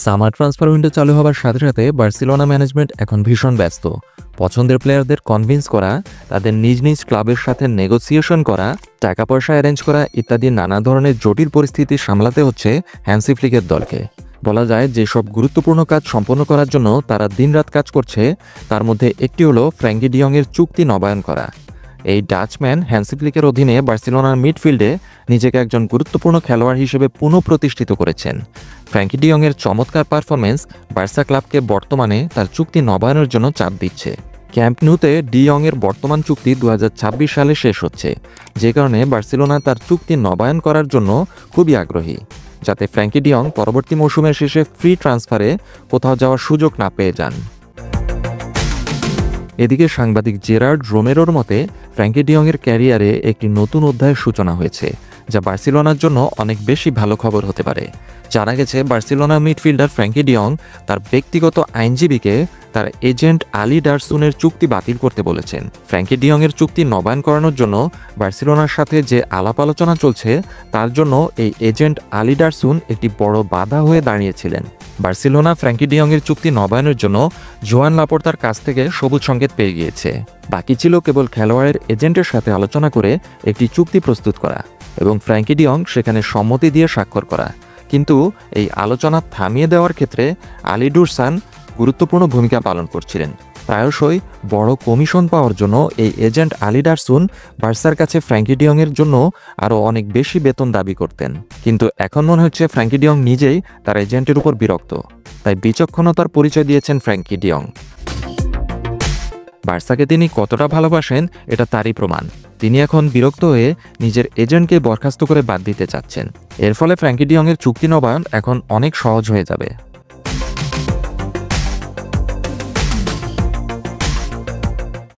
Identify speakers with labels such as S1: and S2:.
S1: Summer transfer window চালু হবার সাথে সাথে বার্সেলোনা ম্যানেজমেন্ট এখন ভীষণ ব্যস্ত। পছন্দের প্লেয়ারদের কনভিন্স করা, তাদের নিজ নিজ ক্লাবের সাথে নেগোসিয়েশন করা, টাকা পয়সা অ্যারেঞ্জ করা ইত্যাদি নানা ধরনের জটিল পরিস্থিতি সামলাতে হচ্ছে হ্যান্সি ফ্লিকের দলকে। বলা যায় যেসব গুরুত্বপূর্ণ কাজ সম্পন্ন করার জন্য তারা দিনরাত কাজ করছে, তার মধ্যে একটি হলো ফ্র্যাঙ্কি ডিয়ংয়ের চুক্তি নবায়ন করা। এই ডাচম্যান হ্যান্সি ফ্লিকের অধীনে বার্সেলোনার মিডফিল্ডে নিজেকে একজন গুরুত্বপূর্ণ খেলোয়াড় হিসেবে পুনঃপ্রতিষ্ঠিত করেছেন। ফ্র্যাঙ্কি ডিয়ংয়ের চমৎকার পারফরমেন্স বার্সা ক্লাবকে বর্তমানে তার চুক্তি নবায়নের জন্য চাপ দিচ্ছে। ক্যাম্প ন্যুতে ডিয়ংয়ের বর্তমান চুক্তি 2026 সালে শেষ হচ্ছে, যে কারণে বার্সেলোনা তার চুক্তি নবায়ন করার জন্য খুবই আগ্রহী, যাতে ফ্র্যাঙ্কি ডিয়ং পরবর্তী মৌসুমের শেষে ফ্রি ট্রান্সফারে কোথাও যাওয়ার সুযোগ না পেয়ে যান। এদিকে সাংবাদিক জেরার্ড রোমেরোর মতে ফ্র্যাঙ্কি ডিয়ংয়ের ক্যারিয়ারে একটি নতুন অধ্যায়ের সূচনা হয়েছে, যা বার্সেলোনার জন্য অনেক বেশি ভালো খবর হতে পারে। জানা গেছে বার্সেলোনা মিডফিল্ডার ফ্র্যাঙ্কি ডিয়ং তার ব্যক্তিগত আইনজীবীকে তার এজেন্ট আলি ডারসুনের চুক্তি বাতিল করতে বলেছেন। ফ্র্যাঙ্কি ডিয়ংয়ের চুক্তি নবায়ন করানোর জন্য বার্সেলোনার সাথে যে আলাপ আলোচনা চলছে, তার জন্য এই এজেন্ট আলি ডারসুন একটি বড় বাধা হয়ে দাঁড়িয়েছিলেন। বার্সেলোনা ফ্র্যাঙ্কি ডিয়ংয়ের চুক্তি নবায়নের জন্য জোয়ান লাপোর্তার কাছ থেকে সবুজ সংকেত পেয়ে গিয়েছে। বাকি ছিল কেবল খেলোয়াড়ের এজেন্টের সাথে আলোচনা করে একটি চুক্তি প্রস্তুত করা এবং ফ্র্যাঙ্কি ডিয়ং সেখানে সম্মতি দিয়ে স্বাক্ষর করা। কিন্তু এই আলোচনা থামিয়ে দেওয়ার ক্ষেত্রে আলি ডুরসান গুরুত্বপূর্ণ ভূমিকা পালন করছিলেন। প্রায়শই বড় কমিশন পাওয়ার জন্য এই এজেন্ট আলি ডারসুন বার্সার কাছে ফ্র্যাঙ্কি ডিয়ংয়ের জন্য আরও অনেক বেশি বেতন দাবি করতেন। কিন্তু এখন মনে হচ্ছে ফ্র্যাঙ্কি ডিয়ং নিজেই তার এজেন্টের উপর বিরক্ত, তাই বিচক্ষণতার পরিচয় দিয়েছেন ফ্র্যাঙ্কি ডিয়ং। বার্সাকে তিনি কতটা ভালোবাসেন এটা তারই প্রমাণ। তিনি এখন বিরক্ত হয়ে নিজের এজেন্টকে বরখাস্ত করে বাদ দিতে চাচ্ছেন। এর ফলে ফ্র্যাঙ্কি ডিয়ংয়ের চুক্তি নবায়ন এখন অনেক সহজ হয়ে যাবে।